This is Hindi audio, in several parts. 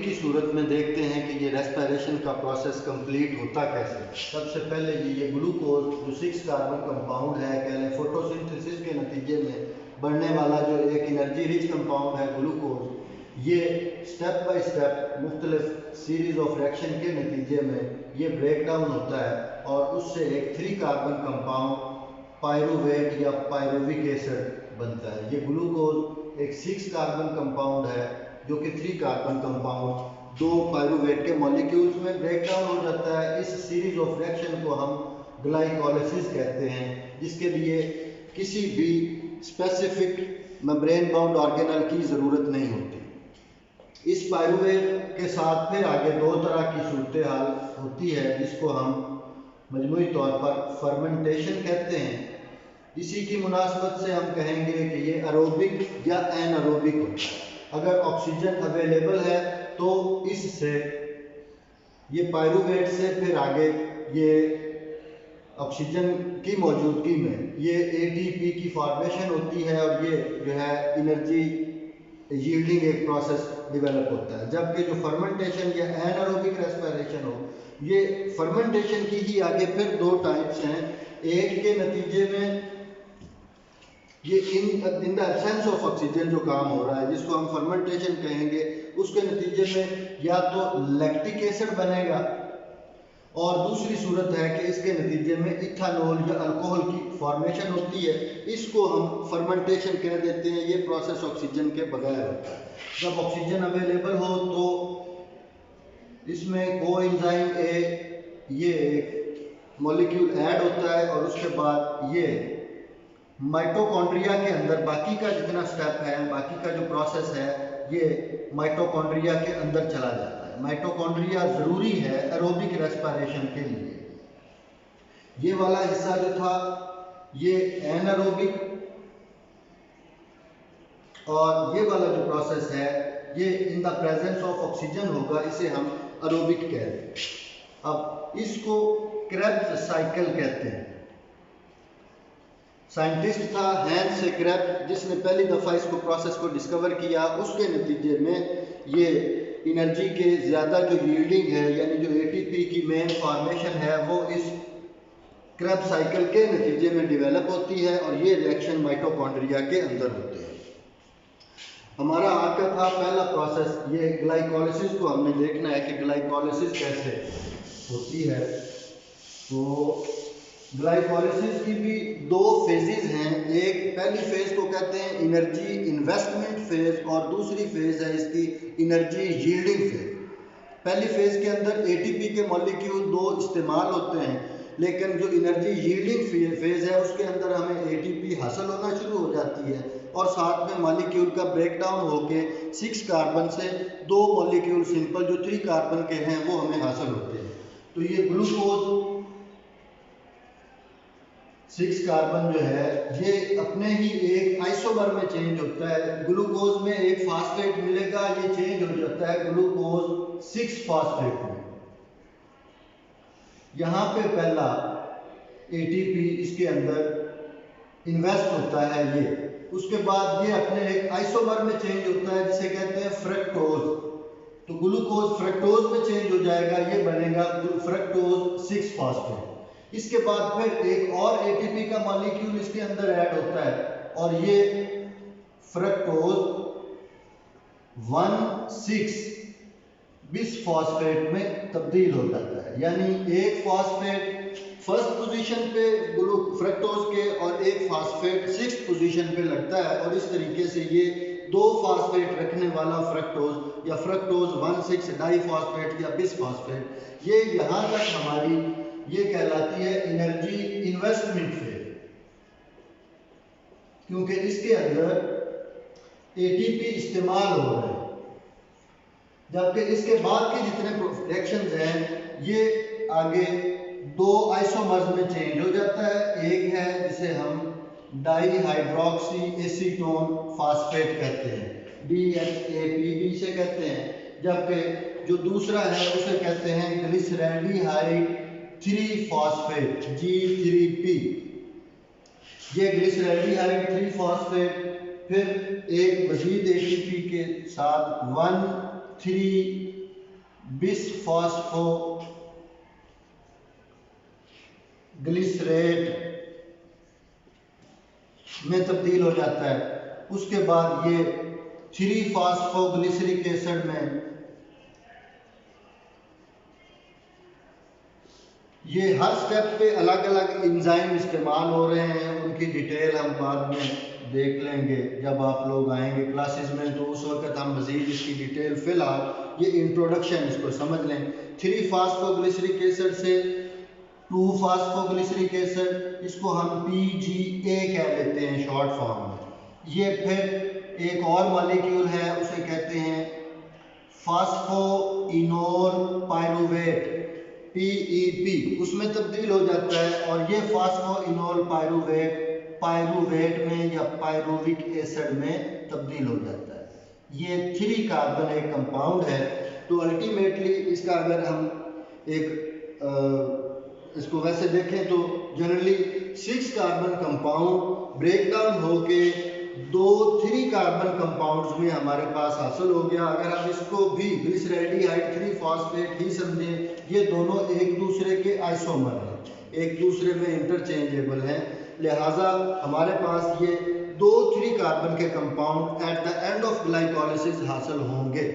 की सूरत में देखते हैं कि ये रेस्पिरेशन का प्रोसेस कंप्लीट होता कैसे। सबसे पहले ये ग्लूकोज जो 6 कार्बन कंपाउंड है, कह लें फोटोसिंथेसिस के नतीजे में बनने वाला जो एक एनर्जी रिच कंपाउंड है ग्लूकोज, ये स्टेप बाय स्टेप मुख्तलिफ सीरीज ऑफ रिएक्शन के नतीजे में ये ब्रेक डाउन होता है और उससे एक 3 कार्बन कंपाउंड पायरुवेट या पायरुविक एसिड बनता है। ये ग्लूकोज एक 6 कार्बन कंपाउंड है जो कि 3 कार्बन कंपाउंड 2 पायरुवेट के मॉलिक्यूल्स में ब्रेक डाउन हो जाता है। इस सीरीज ऑफ रिएक्शन को हम ग्लाइकोलाइसिस कहते हैं, जिसके लिए किसी भी स्पेसिफिक मेम्ब्रेन बाउंड ऑर्गेनल की ज़रूरत नहीं होती। इस पायरुवेट के साथ फिर आगे 2 तरह की सूरत हाल होती है, जिसको हम मजमूई तौर पर फर्मेंटेशन कहते हैं। इसी की मुनासबत से हम कहेंगे कि ये एरोबिक या एनारोबिक होता है। अगर ऑक्सीजन अवेलेबल है तो इससे ये पायरुवेट से फिर आगे ये ऑक्सीजन की मौजूदगी में ये एटीपी की फॉर्मेशन होती है और ये जो है एनर्जी यील्डिंग एक प्रोसेस डेवलप होता है। जबकि जो फर्मेंटेशन या एनारोबिक रेस्पिरेशन हो, ये फर्मेंटेशन की ही आगे फिर 2 टाइप्स हैं। एक के नतीजे में ये in the absence of oxygen जो काम हो रहा है, जिसको हम फर्मेंटेशन कहेंगे, उसके नतीजे में या तो लैक्टिक एसिड बनेगा और दूसरी सूरत है कि इसके नतीजे में इथानॉल या अल्कोहल की फॉर्मेशन होती है। इसको हम फर्मेंटेशन कह देते हैं। ये प्रोसेस ऑक्सीजन के बगैर होता है। जब ऑक्सीजन अवेलेबल हो तो इसमें कोएंजाइम ए ये एक मॉलिक्यूल ऐड होता है और उसके बाद ये माइटोकॉन्ड्रिया के अंदर बाकी का जितना स्टेप है, बाकी का जो प्रोसेस है, ये माइटोकॉन्ड्रिया के अंदर चला जाता है। माइटोकॉन्ड्रिया ज़रूरी है एरोबिक रेस्पिरेशन के लिए। ये वाला हिस्सा जो था ये एनारोबिक, और ये वाला जो प्रोसेस है ये in the presence of oxygen होगा, इसे हम एरोबिक कहते हैं। अब इसको क्रेब्स साइकिल कहते हैं। साइंटिस्ट था हैंस क्रेब्स, जिसने पहली दफ़ा इसको प्रोसेस को डिस्कवर किया। उसके नतीजे में ये एनर्जी के ज़्यादा जो यील्डिंग है, यानी जो एटीपी की मेन फॉर्मेशन है, वो इस क्रेब्स साइकिल के नतीजे में डेवलप होती है और ये रिएक्शन माइटोकॉन्ड्रिया के अंदर होते हैं। हमारा आज का था पहला प्रोसेस, ये ग्लाइकोलाइसिस को हमने देखना है कि ग्लाइकोलाइसिस कैसे होती है। तो ग्लाइकोलाइसिस की भी 2 फेजेस हैं। एक पहली फेज को कहते हैं एनर्जी इन्वेस्टमेंट फेज और दूसरी फेज है इसकी एनर्जी यील्डिंग फेज। पहली फेज के अंदर एटीपी के मॉलिक्यूल 2 इस्तेमाल होते हैं, लेकिन जो एनर्जी यील्डिंग फेज है उसके अंदर हमें एटीपी हासिल होना शुरू हो जाती है और साथ में मॉलिक्यूल का ब्रेक डाउन होके 6 कार्बन से 2 मॉलिक्यूल सिंपल जो 3 कार्बन के हैं वो हमें हासिल होते हैं। तो ये ग्लूकोज 6 कार्बन जो है ये अपने ही एक आइसोमर में चेंज होता है। ग्लूकोज में एक फास्फेट मिलेगा, ये चेंज हो जाता है ग्लूकोज 6 फास्फेट में। यहाँ पे पहला एटीपी इसके अंदर इन्वेस्ट होता है ये, उसके बाद ये अपने एक आइसोमर में चेंज होता है जिसे कहते हैं फ्रक्टोज। तो ग्लूकोज फ्रक्टोज में चेंज हो जाएगा, ये बनेगा फ्रक्टोज 6 फास्फेट। इसके बाद फिर एक और एटीपी का मॉलिक्यूल इसके अंदर ऐड होता है और ये फ्रक्टोज 1,6 बिसफॉस्फेट में तब्दील हो जाता है। यानी एक फॉस्फेट फर्स्ट पोजीशन पे फ्रक्टोज के और एक फॉस्फेट 6th पोजीशन पे लगता है और इस तरीके से ये 2 फॉस्फेट रखने वाला फ्रक्टोज या फ्रक्टोज 1,6 डाइफॉस्फेट या बिसफॉस्फेट, ये यहाँ तक हमारी ये कहलाती है एनर्जी इन्वेस्टमेंट फेज, क्योंकि इसके अंदर एटीपी इस्तेमाल हो रहे हैं। जबकि इसके बाद के जितने रिएक्शंस हैं ये आगे 2 आइसोमर्स में चेंज हो जाता है। एक है जिसे हम डाईहाइड्रोक्सी एसीटोन फास्फेट कहते हैं, DHAPB से कहते हैं, जबकि जो दूसरा है उसे कहते हैं ग्लिसरैल्डिहाइड 3 फास्फेट G3P। ये ग्लिसरैल्डिहाइड 3 फास्फेट फिर एक मजीद एटीपी के साथ 1 3-बिसफॉस्फोग्लिसरेट में तब्दील हो जाता है। उसके बाद ये 3-फॉस्फोग्लिसरिक एसिड में, ये हर स्टेप पे अलग अलग एंजाइम इस्तेमाल हो रहे हैं। उनकी डिटेल हम बाद में देख लेंगे जब आप लोग आएंगे क्लासेस में, तो उस वक्त हम मज़ीद इसकी डिटेल, फिलहाल ये इंट्रोडक्शन इसको समझ लें। 3-फॉस्फोग्लिसरिक एसिड से 2-फॉस्फोग्लिसरिक एसिड, इसको हम PGA कह देते हैं शॉर्ट फॉर्म में। ये फिर एक और मॉलिक्यूल है, उसे कहते हैं फास्फोइनोल पायरुवेट, PEP, उसमें तब्दील हो जाता है और ये फास्फोइनोल पायरुवेट में या पायरुविक एसिड में तब्दील हो जाता है। ये 3 कार्बन एक कंपाउंड है। तो अल्टीमेटली इसका अगर हम एक इसको वैसे देखें तो generally 6 carbon compound break down होके 3 कार्बन कंपाउंड्स में हमारे पास हासिल हो गया। अगर हम इसको भी ग्लिसरैल्डिहाइड 3-फॉस्फेट ही समझें, ये दोनों एक दूसरे के आइसोमर हैं, एक दूसरे में इंटरचेंजेबल हैं, लिहाजा हमारे पास ये 3 कार्बन के compound at the end of glycolysis हासिल होंगे।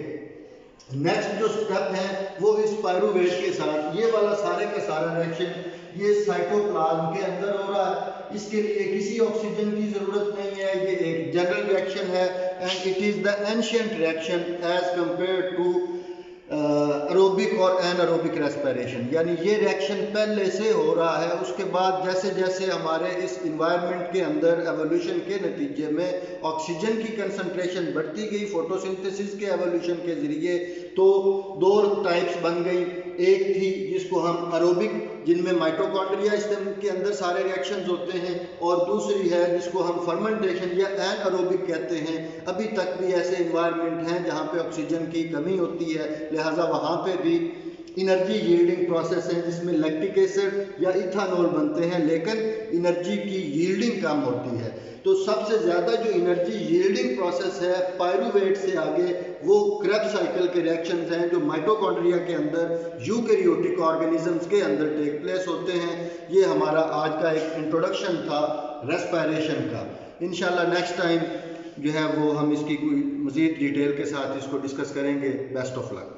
नेक्स्ट जो स्टेप है वो इस पायरुवेट के साथ, ये वाला सारे का सारा रिएक्शन ये साइटोप्लाज्म के अंदर हो रहा है। इसके लिए किसी ऑक्सीजन की जरूरत नहीं है, ये एक जनरल रिएक्शन है and it is the ancient reaction as compare to aerobic और एनारोबिक रेस्पिरेशन। यानी ये रिएक्शन पहले से हो रहा है, उसके बाद जैसे जैसे हमारे इस इन्वायरमेंट के अंदर एवोल्यूशन के नतीजे में ऑक्सीजन की कंसंट्रेशन बढ़ती गई फोटोसिंथेसिस के एवोल्यूशन के ज़रिए, तो 2 टाइप्स बन गई। एक थी जिसको हम एरोबिक, जिनमें माइटोकॉन्ड्रिया के अंदर सारे रिएक्शंस होते हैं, और दूसरी है जिसको हम फर्मेंटेशन या एनारोबिक कहते हैं। अभी तक भी ऐसे इन्वायरमेंट हैं जहाँ पे ऑक्सीजन की कमी होती है, लिहाजा वहाँ पे भी एनर्जी यील्डिंग प्रोसेस है जिसमें लैक्टिक एसिड या इथानॉल बनते हैं, लेकिन एनर्जी की यील्डिंग कम होती है। तो सबसे ज़्यादा जो एनर्जी यील्डिंग प्रोसेस है पायरुवेट से आगे, वो क्रेब्स साइकिल के रिएक्शंस हैं जो माइटोकॉन्ड्रिया के अंदर यूकैरियोटिक ऑर्गेनिजम्स के अंदर टेक प्लेस होते हैं। ये हमारा आज का एक इंट्रोडक्शन था रेस्पिरेशन का। इंशाल्लाह नेक्स्ट टाइम जो है वो हम इसकी कोई मज़ीद डिटेल के साथ इसको डिस्कस करेंगे। Best of luck.